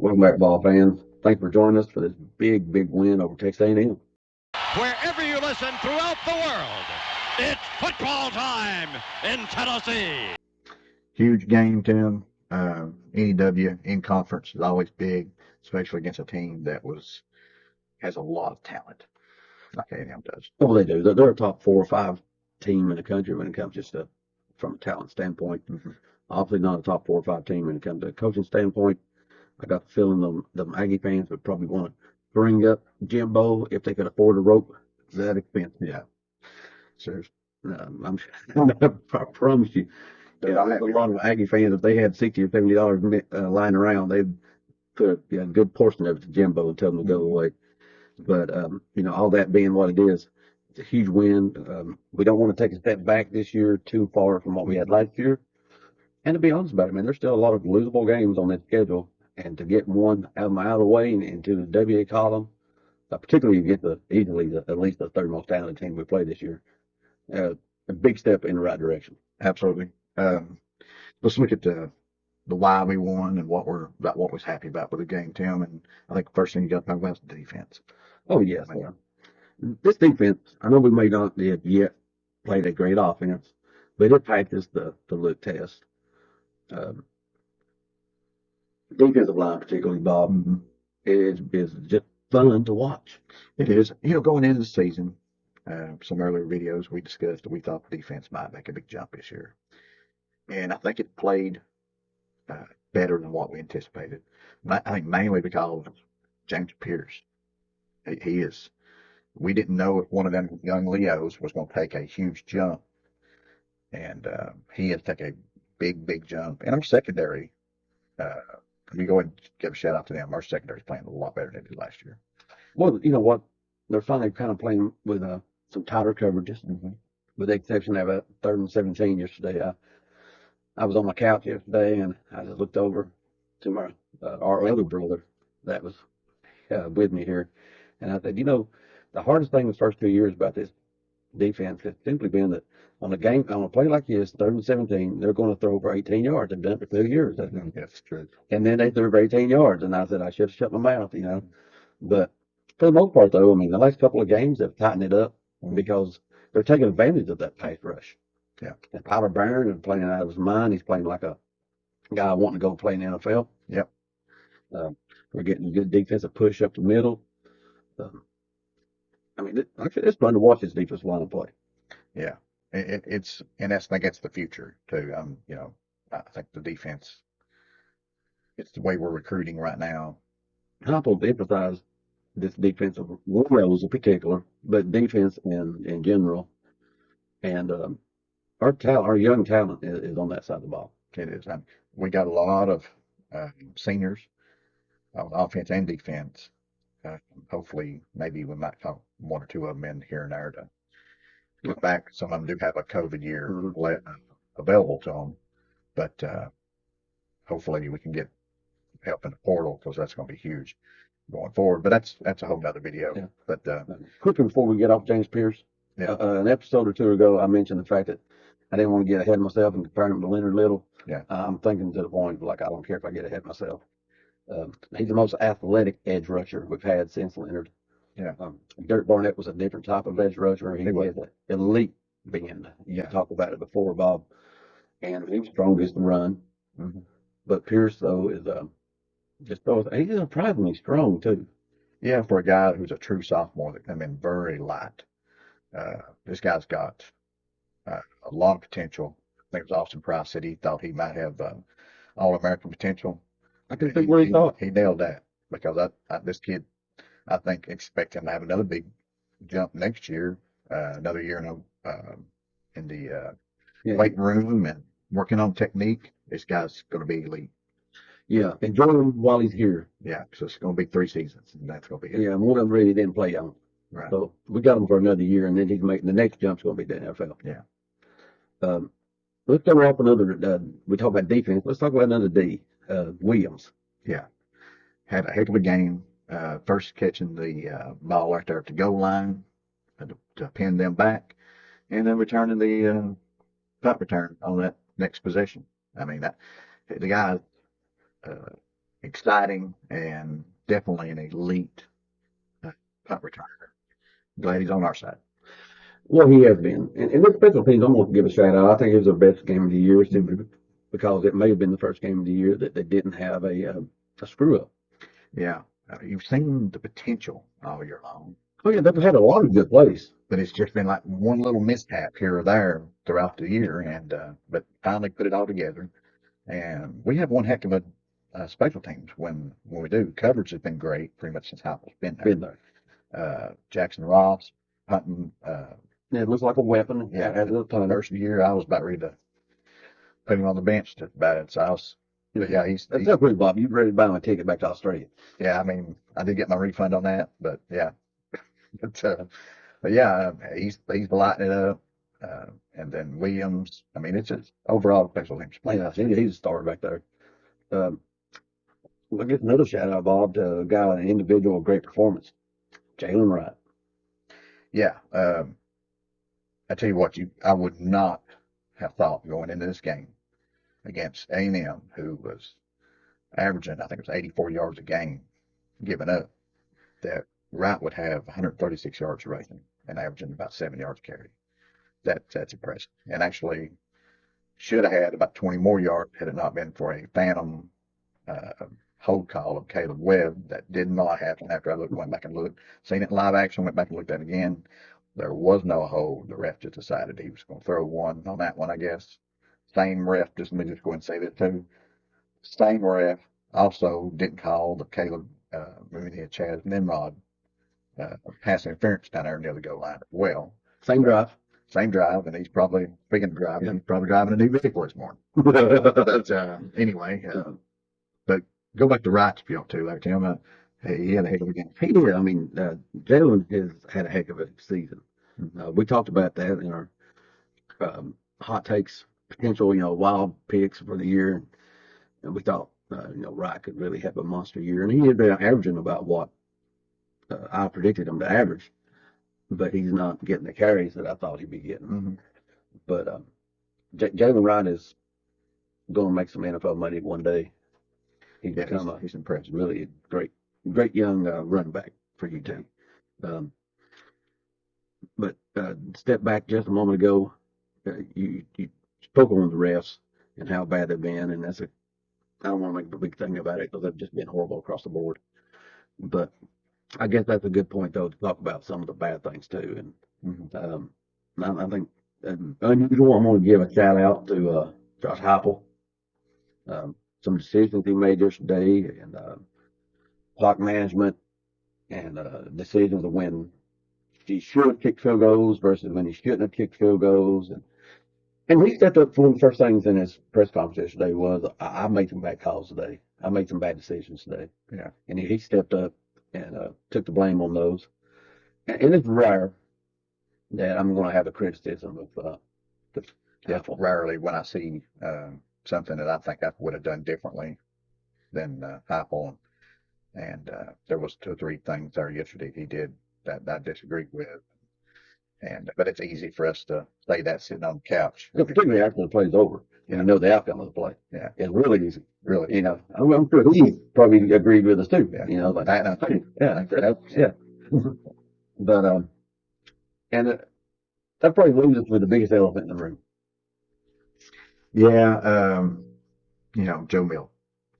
Welcome back, ball fans. Thanks for joining us for this big win over Texas A&M. Wherever you listen throughout the world, it's football time in Tennessee. Huge game, Tim. Any W in conference is always big, especially against a team that has a lot of talent, like A&M does. Well, they do. They're a top 4 or 5 team in the country when it comes just to, from a talent standpoint. Obviously not a top 4 or 5 team when it comes to a coaching standpoint. I got the feeling them Aggie fans would probably want to bring up Jimbo if they could afford a rope that expensive. Yeah. Seriously. I promise you. A lot of Aggie fans, if they had $60 or $70 lying around, they'd put a good portion of it to Jimbo and tell them to go away. But all that being what it is, it's a huge win. We don't want to take a step back this year too far from what we had last year. And to be honest about it, man, there's still a lot of losable games on that schedule. And to get one out of the way and into the WA column, particularly you get at least the third most talented team we played this year, a big step in the right direction. Absolutely. Let's look at the why we won and what was happy about with the game, Tim. And I think the first thing you got to talk about is the defense. Oh yes, yeah. This defense, I know we may not have yet played a great offense, but it passes the look test. Defensive line, particularly Bob, is just fun to watch. It is. Going into the season, some earlier videos we discussed that we thought the defense might make a big jump this year, and I think it played better than what we anticipated. I think mainly because of James Pierce. He is. We didn't know if one of them young Leos was going to take a huge jump, and he has taken a big jump. And our secondary. We go ahead and give a shout out to them. Our secondary is playing a lot better than they did last year. Well, you know what? They're finally kind of playing with some tighter coverages, with the exception of a 3rd and 17 yesterday. I was on my couch yesterday, and I just looked over to our other brother that was with me here, and I said, the hardest thing the first 2 years about this defense has simply been that on a play like this, 3rd and 17, they're going to throw for 18 yards. They've done it for 2 years. That's true. And then they threw for 18 yards, and I said I should have shut my mouth, But for the most part, though, I mean, the last couple of games have tightened it up because they're taking advantage of that pass rush. Yeah. And Tyler Barron is playing out of his mind. He's playing like a guy wanting to go play in the NFL. Yep. We're getting good defensive push up the middle. It's fun to watch this defensive line play. Yeah. And I think that's the future too. I think the defense, it's the way we're recruiting right now. I'm supposed to emphasize this defensive roles in particular, but defense in general. And our young talent is on that side of the ball. It is. We got a lot of seniors on offense and defense. Hopefully, maybe we might talk 1 or 2 of them in here and there to look back. Some of them do have a COVID year available to them, but hopefully we can get help in the portal because that's going to be huge going forward. But that's a whole nother video. Yeah. But quickly before we get off James Pierce, an episode or 2 ago, I mentioned the fact that I didn't want to get ahead of myself and compare him to Leonard Little. Yeah. I'm thinking to the point like I don't care if I get ahead of myself. He's the most athletic edge rusher we've had since Leonard. Yeah. Dirk Barnett was a different type of edge rusher. He was an elite bend. You talked about it before, Bob. And he was strongest to run. But Pierce, though, is he's surprisingly strong, too. Yeah, for a guy who's a true sophomore that come in very light. This guy's got a lot of potential. I think it was Austin Price said he thought he might have All-American potential. I can think where he thought. He nailed that because this kid, I think, expect him to have another big jump next year, another year in the weight room and working on technique. This guy's going to be elite. Yeah, enjoy him while he's here. Yeah, so it's going to be 3 seasons, and that's going to be it. Yeah, and one of them really didn't play on. Right. So we got him for another year, and then he's making the next jump's going to be the NFL. Yeah. Let's go off another. We talk about defense. Let's talk about another D. Williams. Yeah, had a heck of a game. First catching the ball right there at the goal line to pin them back, and then returning the punt return on that next possession. I mean, the guy exciting and definitely an elite punt returner. Glad he's on our side. Well, he has been. And the special teams, I'm going to give a shout out. I think it was their best game of the year simply because it may have been the first game of the year that they didn't have a screw up. Yeah. You've seen the potential all year long, Oh, yeah, they've had a lot of good plays. but it's just been like one little mishap here or there throughout the year. And, but finally put it all together. And we have one heck of a special teams when we do. Coverage has been great pretty much since Heupel's been there. Been there. Jackson Ross hunting. Yeah, it looks like a weapon. Yeah, As a punter. first year I was about ready to put him on the bench just about. So I was, but yeah, he's That's pretty, Bob. You ready to buy him a ticket back to Australia? yeah. I mean, I did get my refund on that, but yeah, but yeah, he's lighting it up. And then Williams. I mean, it's just overall special teams play. Yeah, he's a star back there. We'll get another shout out, Bob, to a guy, an individual, great performance, Jalen Wright. Yeah. I tell you what, I would not have thought going into this game against A&M, who was averaging, I think it was 84 yards a game given up, that Wright would have 136 yards rushing and averaging about 7 yards carry. That's impressive. And actually should have had about 20 more yards had it not been for a phantom hold call of Caleb Webb that did not happen after I went back and looked. Seen it in live action, went back and looked at it again. There was no hold. The ref just decided he was going to throw one on that one, I guess. Same ref, let me just go ahead and say that too. Same ref also didn't call the Caleb, Chaz Nimrod pass interference down there near the goal line as well. Same drive. Same drive, and he's probably, speaking of driving, he's probably driving a new vehicle this morning. But anyway, but go back to Wright if you want to, like Tim. He had a heck of a game. He did. I mean, Jalen has had a heck of a season. We talked about that in our hot takes, potential, wild picks for the year. And we thought, Wright could really have a monster year. And he had been averaging about what I predicted him to average. But he's not getting the carries that I thought he'd be getting. Mm-hmm. But Jalen Wright is going to make some NFL money one day. He's impressive. Really a great young running back for you too. But step back just a moment ago. You spoke on the refs and how bad they've been, and I don't want to make a big thing about it because they've just been horrible across the board. But I guess that's a good point though to talk about some of the bad things too. And I think unusual. I'm going to give a shout out to Josh Heupel. Some decisions he made yesterday, and clock management, and decisions of when he should kick field goals versus when he shouldn't have kicked field goals. And he stepped up. One of the first things in his press conference yesterday was, I made some bad calls today. I made some bad decisions today. Yeah. And he stepped up and took the blame on those. And it's rare that I'm going to have a criticism of rarely when I see something that I think I would have done differently than Heupel. And there was 2 or 3 things there yesterday he did that I disagreed with. But it's easy for us to say that sitting on the couch. Particularly after the play's over. Yeah. You know the outcome of the play. Yeah. It's really easy. Really. I'm sure he probably agreed with us too. Yeah. Yeah. But and that probably leaves us with the biggest elephant in the room. Yeah. Joe Milton.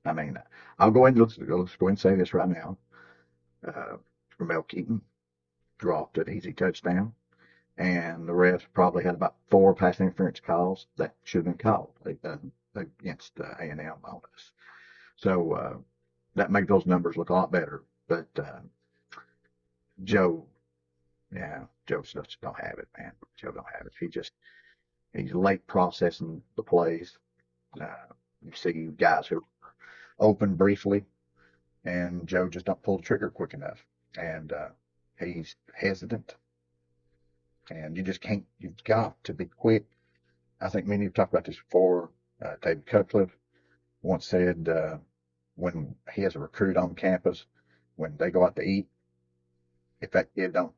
I mean, I'll go ahead and let's go ahead and say this right now. Ramel Keaton dropped an easy touchdown, and the refs probably had about 4 pass interference calls that should have been called against A&M on us. So that made those numbers look a lot better. But Joe just don't have it, man. Joe don't have it. He's late processing the plays. You see guys who open briefly, and Joe just don't pull the trigger quick enough, and he's hesitant, and you've got to be quick. I think many have talked about this before. David Cutcliffe once said when he has a recruit on campus, when they go out to eat, if that kid don't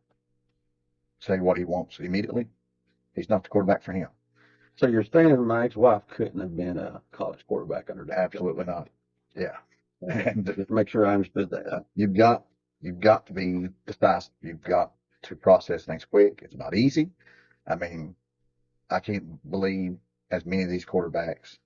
say what he wants immediately, he's not the quarterback for him. So you're saying my ex-wife couldn't have been a college quarterback under that? Absolutely not. Yeah. And Just make sure I understood that. you've got to be decisive. You've got to process things quick. It's not easy. I mean, I can't believe as many of these quarterbacks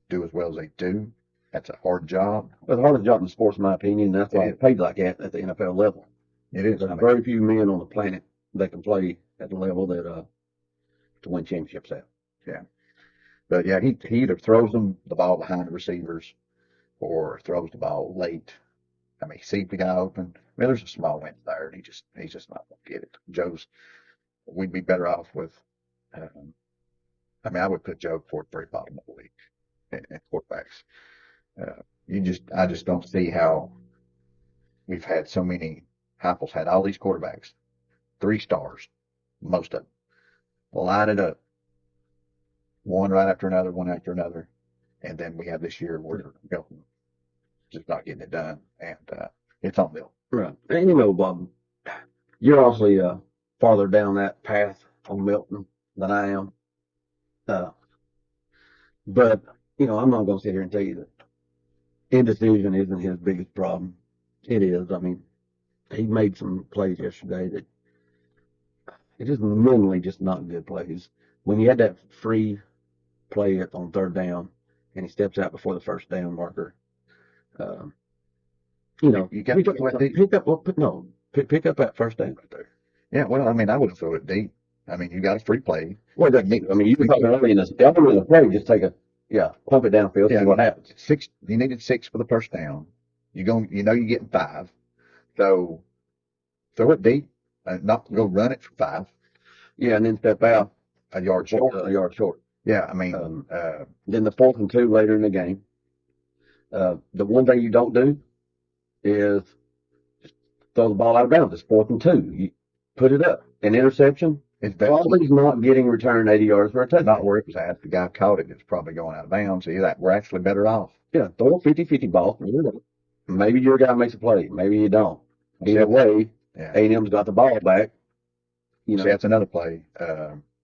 do as well as they do. That's a hard job. Well, the hardest job in sports, in my opinion. That's why it's paid like that at the NFL level. It is. There's very few men on the planet that can play at the level that to win championships at. Yeah. But yeah, he either throws them the ball behind the receivers or throws the ball late. I mean, he sees the guy open. I mean, there's a small window there, and he's just not going to get it. We'd be better off with. I mean, I would put Joe toward the very bottom of the league at quarterbacks. I just don't see how we've had so many. Heupel's had all these quarterbacks, 3 stars, most of them, line it up, one right after another, one after another, and then we have this year where Milton just not getting it done, and it's on Milton. Right. And you know, Bob, you're obviously farther down that path on Milton than I am. But, you know, I'm not going to sit here and tell you that indecision isn't his biggest problem. It is. I mean, he made some plays yesterday that it is mentally just not good plays. When you had that free play on 3rd down and he steps out before the 1st down marker, you know, You got pick to up, throw it deep. pick up that 1st down right there. Yeah, well, I mean, I would have thrown it deep. I mean, you got a free play. Well, it doesn't mean, I mean, you can talk early in the play, just take pump it downfield, see what happens. 6. You needed 6 for the 1st down. You know you're getting 5. So throw it deep and not go run it for 5. Yeah, and then step out A yard short. a yard short. Yeah, I mean, Then the 4th and 2 later in the game. The one thing you don't do is just throw the ball out of bounds. It's 4th and 2. You put it up. An interception, it's probably not getting returned 80 yards for a touchdown. not where it was at. If the guy caught it, it's probably going out of bounds. So we're actually better off. Yeah, throw a 50-50 ball. Maybe your guy makes a play. Maybe you don't. Either way, Yeah. A&M's got the ball back. You know, See, that's another play.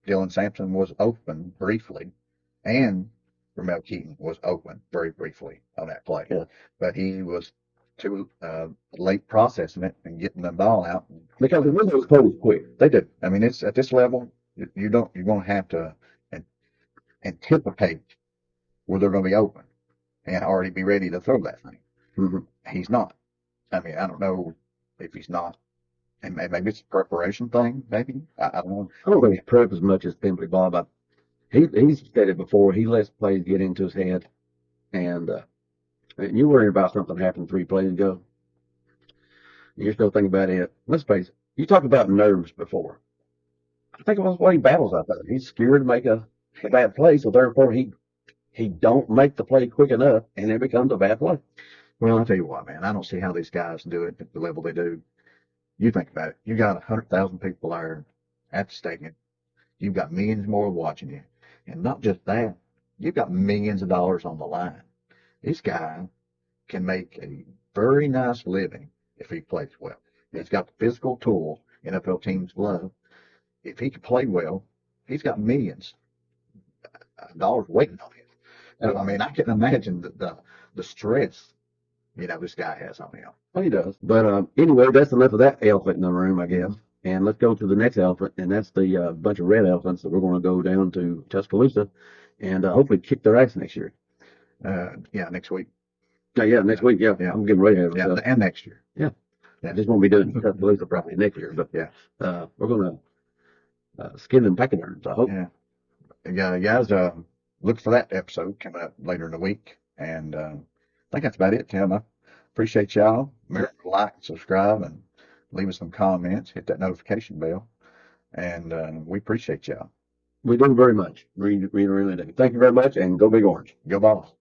Dylan Sampson was open briefly, and Ramel Keaton was open very briefly on that play. Yeah. But he was too late processing it and getting the ball out. because the windows close quick. They do. I mean, it's at this level, you're going to have to anticipate where they're going to be open and already be ready to throw that thing. Mm-hmm. He's not. I mean, I don't know if he's not. And maybe it's a preparation thing, maybe. I don't know. I don't think he's prep as much as simply ball, but he's said it before. He lets plays get into his head, and you're worried about something happened 3 plays ago. You're still thinking about it. Let's face it. You talked about nerves before. I think that's what he battles out there. He's scared to make a bad play, so therefore he don't make the play quick enough, and it becomes a bad play. Well, I'll tell you what, man. I don't see how these guys do it at the level they do. You think about it. You got 100,000 people there at the stadium. You've got millions more watching you. And not just that, you've got millions of dollars on the line. This guy can make a very nice living if he plays well. He's got the physical tools NFL teams love. If he can play well, he's got millions of dollars waiting on him. And, I mean, I can imagine the stress, this guy has on him. Well, he does. But anyway, that's enough of that elephant in the room, I guess. And let's go to the next elephant, and that's the bunch of red elephants that we're going to go down to Tuscaloosa and hopefully kick their ass next year. Next week. Yeah, next week. Yeah, I'm getting ready to have Yeah, and next year. Yeah. I just won't be doing Tuscaloosa probably next year, but we're going to skin them pachyderms, I hope. Yeah, guys, look for that episode coming up later in the week. And I think that's about it, Tim. I appreciate y'all. Remember to like, subscribe, and leave us some comments. Hit that notification bell. And we appreciate y'all. We do very much. We really do. Thank you very much, and go Big Orange. Go Balls.